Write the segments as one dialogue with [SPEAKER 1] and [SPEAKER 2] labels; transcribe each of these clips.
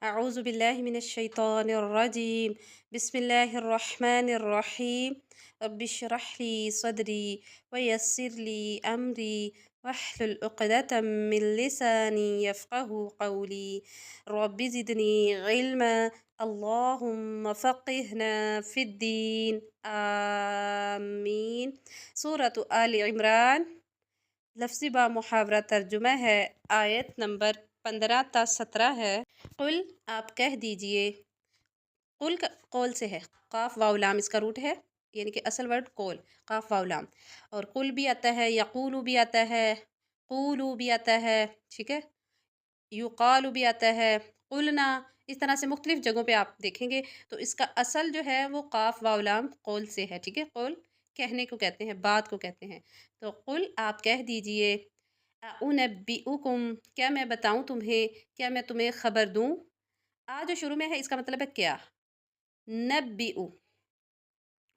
[SPEAKER 1] أعوذ بالله من الشيطان الرجيم. بسم الله الرحمن الرحيم. رب اشرح لي صدري ويسر لي أمري واحلل عقدة من لساني يفقه قولي. رب زدني علما. اللهم فقهنا في الدين. آمين. سورة آل عمران لفظی با محاورہ ترجمہ ہے، آیت نمبر 15 تا 17 ہے۔ قل آپ کہہ دیجئے، قل قول سے ہے، قاف واو لام اس کا روٹ ہے، یعنی کہ اصل ورڈ قول، قاف واو لام، اور قل بھی آتا ہے، یقولو بھی آتا ہے، قولو بھی آتا ہے، ٹھیک ہے، یقالو بھی آتا ہے، قلنا، اس طرح سے مختلف جگہوں پہ آپ دیکھیں گے تو اس کا اصل جو ہے وہ قاف واو لام قول سے ہے، ٹھیک ہے، قول کہنے کو کہتے ہیں، بات کو کہتے ہیں، تو قل آپ کہہ دیجئے، اُنَبِّئُکم کیا میں بتاؤں تمہیں، کیا میں تمہیں خبر دوں۔ جو شروع میں ہے اس کا مطلب ہے کیا، نبئ،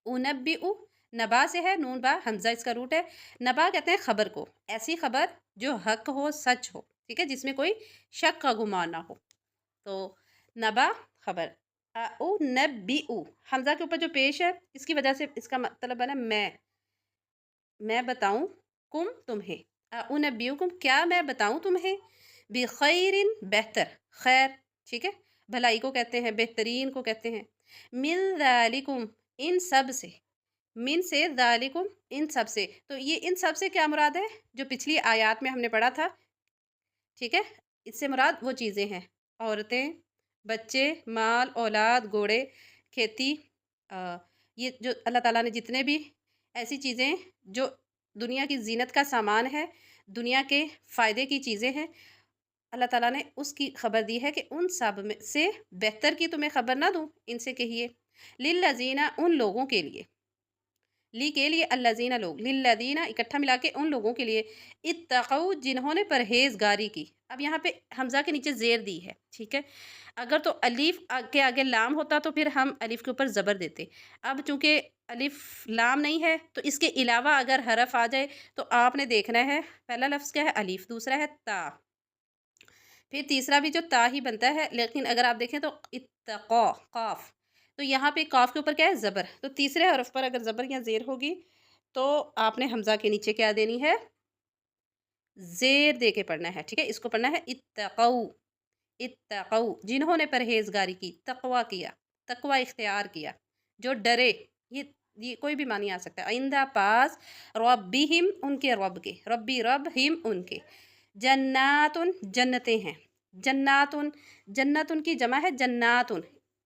[SPEAKER 1] اُنَبِّئُ نبا سے ہے، نون با حمزہ اس کا روٹ ہے، نبا کہتے ہیں خبر کو، ایسی خبر جو حق ہو، سچ ہو، ٹھیک ہے، جس میں کوئی شک کا گمان نہ ہو، تو نبا خبر، اُنَبِّئُ حمزہ کے اوپر جو پیش ہے اس کی وجہ سے اس کا مطلب بنا میں بتاؤں کم تمہیں، اُنَبِّئُکم کیا میں بتاؤں تمہیں، بخیر بہتر، خیر، ٹھیک ہے، بھلائی کو کہتے ہیں، بہترین کو کہتے ہیں، من ذالکم ان سب سے، من سے ذالکم ان سب سے، تو یہ ان سب سے کیا مراد ہے جو پچھلی آیات میں ہم نے پڑھا تھا، ٹھیک ہے، اس سے مراد وہ چیزیں ہیں، عورتیں، بچے، مال، اولاد، گھوڑے، کھیتی، یہ جو اللہ تعالیٰ نے جتنے بھی ایسی چیزیں جو دنیا کی زینت کا سامان ہے، دنیا کے فائدے کی چیزیں ہیں، اللہ تعالیٰ نے اس کی خبر دی ہے کہ ان سب میں سے بہتر کی تمہیں خبر نہ دوں، ان سے کہیے، للذین ان لوگوں کے لیے، لی کے لیے، الذین لوگ، للذین اکٹھا ملا کے ان لوگوں کے لیے، اتقوا جنہوں نے پرہیزگاری کی، اب یہاں پہ حمزہ کے نیچے زیر دی ہے، ٹھیک ہے، اگر تو الف کے آگے لام ہوتا تو پھر ہم الف کے اوپر زبر دیتے، اب چونکہ الف لام نہیں ہے تو اس کے علاوہ اگر حرف آ جائے تو آپ نے دیکھنا ہے، پہلا لفظ کیا ہے، الف، دوسرا ہے تا، پھر تیسرا بھی جو تا ہی بنتا ہے، لیکن اگر آپ دیکھیں تو اتقا، قاف، تو یہاں پہ قاف کے اوپر کیا ہے، زبر، تو تیسرے حرف پر اگر زبر یا زیر ہوگی تو آپ نے حمزہ کے نیچے کیا دینی ہے، زیر دے کے پڑھنا ہے، ٹھیک ہے، اس کو پڑھنا ہے اتقوا، اتقوا جنہوں نے پرہیزگاری کی، تقوی کیا، تقوی اختیار کیا، جو ڈرے، یہ کوئی بھی معنی آ سکتا ہے، آئندہ پاس، ربہم ان کے رب کے، ربی رب ہم ان کے، جناتن جنتیں ہیں، جناتن، جنتن کی جمع ہے جناتن،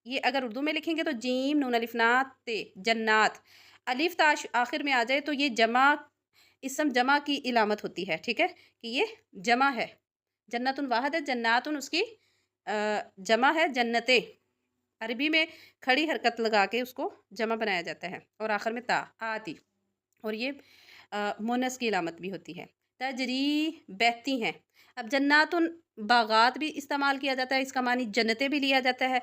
[SPEAKER 1] یہ اگر اردو میں لکھیں گے تو جیم نون الف نات تے، جنات، الف تا آخر میں آ جائے تو یہ جمع، اسم جمع کی علامت ہوتی ہے، ٹھیک ہے، کہ یہ جمع ہے، جنتن واحد ہے، جناتن اس کی جمع ہے، جنتیں، عربی میں کھڑی حرکت لگا کے اس کو جمع بنایا جاتا ہے، اور آخر میں تا آتی، اور یہ مونس کی علامت بھی ہوتی ہے، تجری بہتی ہیں، اب جناتن باغات بھی استعمال کیا جاتا ہے، اس کا معنی جنتیں بھی لیا جاتا ہے،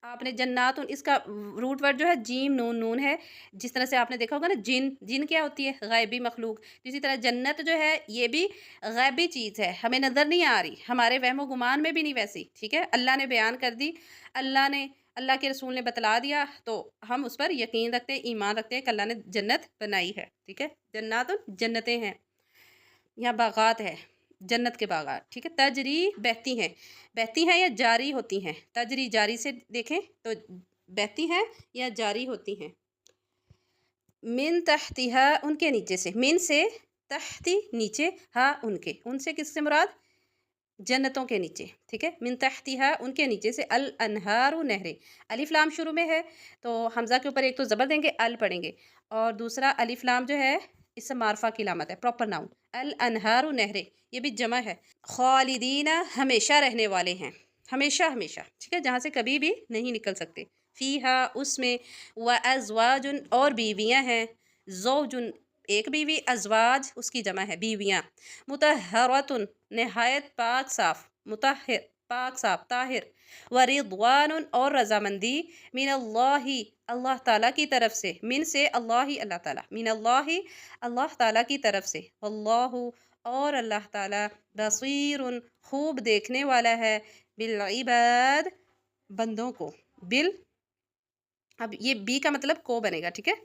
[SPEAKER 1] آپ نے جناتن اس کا روٹ ورڈ جو ہے جیم نون نون ہے، جس طرح سے آپ نے دیکھا ہوگا نا جن، جن کیا ہوتی ہے، غیبی مخلوق، اسی طرح جنت جو ہے یہ بھی غیبی چیز ہے، ہمیں نظر نہیں آ رہی، ہمارے وہم و گمان میں بھی نہیں ویسی، ٹھیک ہے، اللہ نے بیان کر دی، اللہ کے رسول نے بتلا دیا تو ہم اس پر یقین رکھتے ہیں، ایمان رکھتے ہیں کہ اللہ نے جنت بنائی ہے، ٹھیک ہے، جنات جنتیں ہیں، یہاں باغات ہے، جنت کے باغات، ٹھیک ہے، تجری بہتی ہیں، بہتی ہیں یا جاری ہوتی ہیں، تجری جاری سے دیکھیں تو بہتی ہیں یا جاری ہوتی ہیں، من تحتہا ان کے نیچے سے، من سے، تحتی نیچے، ہا ان کے، ان سے کس سے مراد، جنتوں کے نیچے، ٹھیک ہے، من تحتہا ان کے نیچے سے، الانہار نہریں، الف لام شروع میں ہے تو حمزہ کے اوپر ایک تو زبر دیں گے، ال پڑھیں گے، اور دوسرا الف لام جو ہے اس سے معرفہ کی علامت ہے، پراپر ناؤن، الانہار نہریں، یہ بھی جمع ہے، خالدین ہمیشہ رہنے والے ہیں، ہمیشہ ہمیشہ، ٹھیک ہے، جہاں سے کبھی بھی نہیں نکل سکتے، فیہا اس میں، وازواج اور بیویاں ہیں، زوج ایک بیوی، ازواج اس کی جمع ہے بیویاں، مطہراتن نہایت پاک صاف، مطہر پاک صاف، طاہر، ورضوان اور رضامندی، من اللہ اللہ تعالیٰ کی طرف سے، من سے اللہ اللہ تعالیٰ، من اللہ اللہ تعالیٰ کی طرف سے، واللہ और अल्लाह ताला बसीरुन खूब देखने वाला है बिल बंदों को। बिल, अब ये बी का मतलब को बनेगा, ठीक है।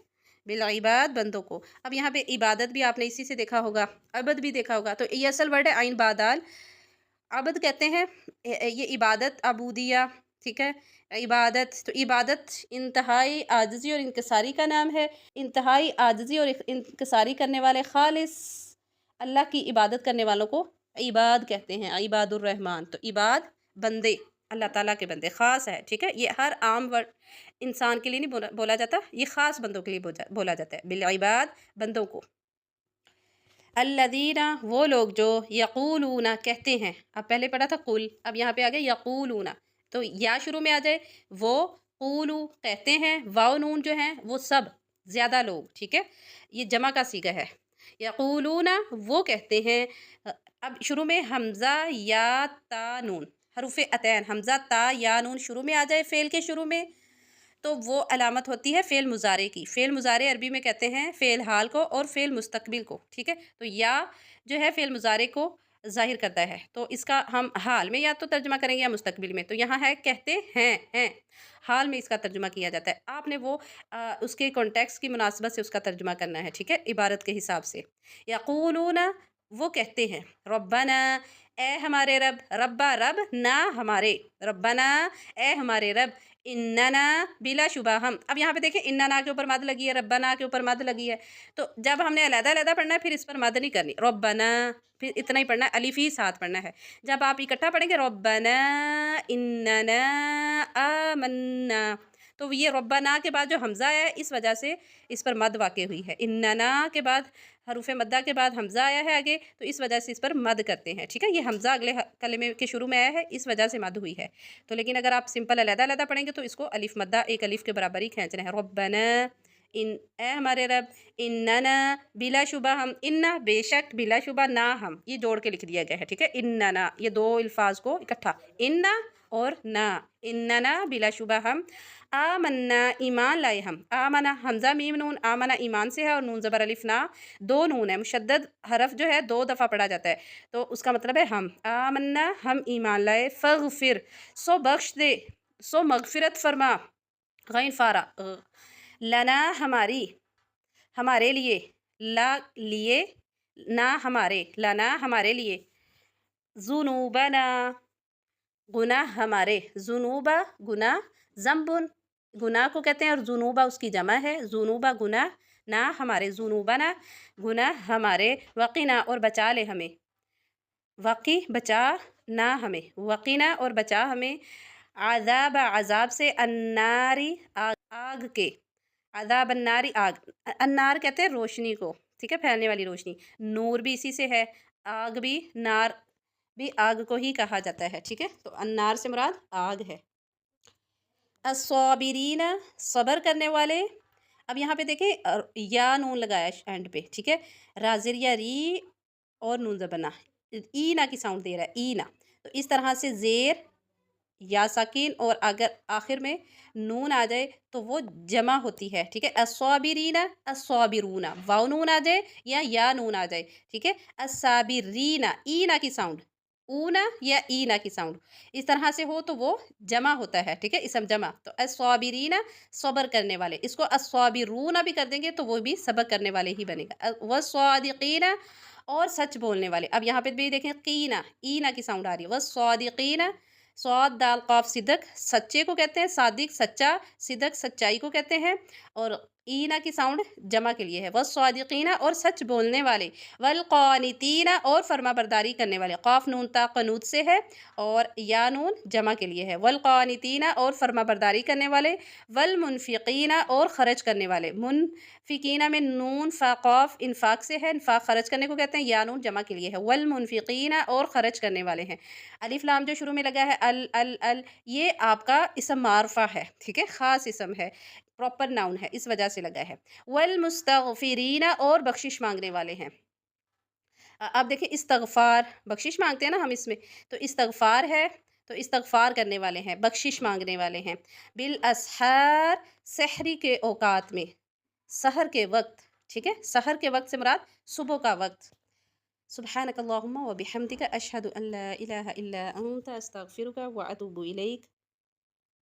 [SPEAKER 1] बिल बंदों को। अब यहाँ पे इबादत भी आपने इसी से देखा होगा, अबद भी देखा होगा। तो ये असल वर्ड है आइन बादाल। अबद कहते हैं ये इबादत अबूदिया, ठीक है। इबादत, तो इबादत इंतहाई आजिज़ी और इनकसारी का नाम है। इंतहाई आजिज़ी और इनकसारी करने वाले खालिस अल्लाह की इबादत करने वालों को इबाद कहते हैं, इबादुर रहमान। तो इबाद बंदे, अल्लाह ताला के बंदे ख़ास है, ठीक है। ये हर आम वर्ड इंसान के लिए नहीं बोला जाता, ये ख़ास बंदों के लिए बोला जाता है। बिल इबाद, बंदों को। अल्लदीना, वो लोग जो यक़ूलूना कहते हैं। अब पहले पढ़ा था कुल, अब यहाँ पे आ गया यक़ूलूना। तो या शुरू में आ जाए, वो क़ूलू कहते हैं, वाव नून जो हैं वो सब ज़्यादा लोग, ठीक है। ये जमा का सीगा है। यक़ूलूना वो कहते हैं। अब शुरू में हमज़ा या ता नून, हरूफ़े अतैन, हमज़ा ता या नून शुरू में आ जाए फ़ेल के शुरू में, तो वो अलामत होती है फ़ेल मुज़ारे की। फ़ेल मुज़ारे अरबी में कहते हैं फ़ेल हाल को और फ़ेल मुस्तक़बिल को, ठीक है। तो या जो है फ़ेल मुज़ारे को ज़ाहिर करता है, तो इसका हम हाल में या तो तर्जुमा करेंगे या मुस्तक़बिल में। तो यहाँ है कहते हैं, हाल में इसका तर्जुमा किया जाता है। आपने वो उसके कॉन्टेक्स्ट की मुनासिबत से उसका तर्जुमा करना है, ठीक है, इबारत के हिसाब से। यक़ूलूना वो कहते हैं, रब्बना ए हमारे रब, रब्बा रब, ना हमारे, रब्बना ए हमारे रब, इन्नना बिलाशुबा हम। अब यहाँ पे देखिए इन्नना के ऊपर मद लगी है, रब्बना के ऊपर मद लगी है। तो जब हमने अलग-अलग पढ़ना है फिर इस पर मद नहीं करनी, रब्बना फिर इतना ही पढ़ना है, अलिफ ही साथ पढ़ना है। जब आप इकट्ठा पढ़ेंगे रब्बना इन्नना आमन्ना, तो ये रब्बना के बाद जो हमज़ा है इस वजह से इस पर मद वाक़ई हुई है। इन्नना के बाद हरूफ़े मद्दा के बाद हमज़ा आया है आगे, तो इस वजह से इस पर मद करते हैं, ठीक है। ये हमज़ा अगले कलमे के शुरू में आया है, इस वजह से मद हुई है। तो लेकिन अगर आप सिंपल अलग-अलग पढ़ेंगे तो इसको अलिफ मद्दा एक अलिफ के बराबर ही खींचना है। रब्बना इन, ए हमारे रब, इन्नना बिलाशुबा हम, इन्ना बेशक, बिलाशुबा ना हम, ये जोड़ के लिख दिया गया है, ठीक है। इन्नना, ये दो अल्फाज को इकट्ठा, इन्ना और ना, इन्नना बिलाशुबा हम, आमन्ना ईमान लाए हम, आमना हमज़ा मीम नून, आमना ईमान से है और नून ज़बर अलिफ ना दो नून है, मुशद्दद हरफ जो है दो दफ़ा पढ़ा जाता है, तो उसका मतलब है हम। आमन्ना हम ईमान लाए, फ़ग़फ़िर सो बख्श दे, सो मग़फ़िरत फरमा, गैन फारा, लना हमारी, हमारे लिए, ला लिए, ना हमारे, लना हमारे लिए, ज़ुनूबना गुनाह हमारे, जुनूबा गुनाह, ज़म्बुन गुनाह को कहते हैं और जुनूबा उसकी जमा है, जुनूबा गुनाह, ना हमारे, जुनूबना गुनाह हमारे, वक़िना और बचा ले हमें, वक़ी बचा ना हमें, वक़िना और बचा हमें, आज़ाब अज़ाब से, अन्नारी आग, आग के, आज़ाब अन्नारी आग, अन्नार कहते हैं रोशनी को, ठीक है, फैलने वाली रोशनी। नूर भी इसी से है, आग भी, नार भी आग को ही कहा जाता है, ठीक है। तो अन्नार से मुराद आग है। अस्साबिरीना सब्र करने वाले। अब यहाँ पे देखें या नून लगाया एंड पे, ठीक है, राजिर या री और नून ज़बरना, ई ना की साउंड दे रहा है, ई ना। तो इस तरह से ज़ेर या साकिन और अगर आखिर में नून आ जाए तो वो जमा होती है, ठीक है। अस्साबिरीना, अस्साबिरूना, वाव नून आ जाए या नून आ जाए, ठीक है। अस्साबिरीना, ई ना की साउंड, ऊना या ई ना की साउंड, इस तरह से हो तो वो जमा होता है, ठीक है, इसम जमा। तो अस्साबिरीना सब्र करने वाले, इसको अस्साबिरूना भी कर देंगे तो वो भी सब्र करने वाले ही बनेगा। वस्सादिकीना और सच बोलने वाले। अब यहाँ पे भी देखें कीना, ईना की साउंड आ रही है, वस्सादिकीना, स्वाद दाल काफ सिदक, सच्चे को कहते हैं, सादिक सच्चा, सिदक सच्चाई को कहते हैं, और ईना की साउंड जमा के लिए है, वस्सादिकीना और सच बोलने वाले, वल क़ानितीना और फर्मा बरदारी करने वाले, क़ाफ नून ता क़नूत से है और या नून जमा के लिए है, वल क़ानितीना और फर्मा बरदारी करने वाले, वल मुनफ़िक़ीना और ख़र्च करने वाले, मुनफ़िक़ीना में नून फ़ा क़ाफ इन्फ़ाक़ से है, इन्फ़ाक़ ख़र्च करने को कहते हैं, या नून जमा के लिए है, वल मुनफ़िक़ीना और ख़र्च करने वाले हैं। अलिफ लाम जो शुरू में लगा है अल, ये आपका इसम मारफ़ा है, ठीक है, ख़ास इसम है, प्रॉपर नाउन है, इस वजह से लगा है। वल मुस्तग़फ़िरीना और बख्शिश मांगने वाले हैं। अब देखिए इस्तग़फ़ार, बख्शिश मांगते हैं ना हम इसमें, तो इस्तग़फ़ार है, तो इस्तग़फ़ार करने वाले हैं, बख्शिश मांगने वाले हैं। बिल असहार, सहरी के औकात में, सहर के वक्त, ठीक है, सहर के वक्त से मुराद सुबह का वक्त, سبحانك اللهم وبحمدك أشهد أن لا إله إلا أنت أستغفرك وأتوب إليك.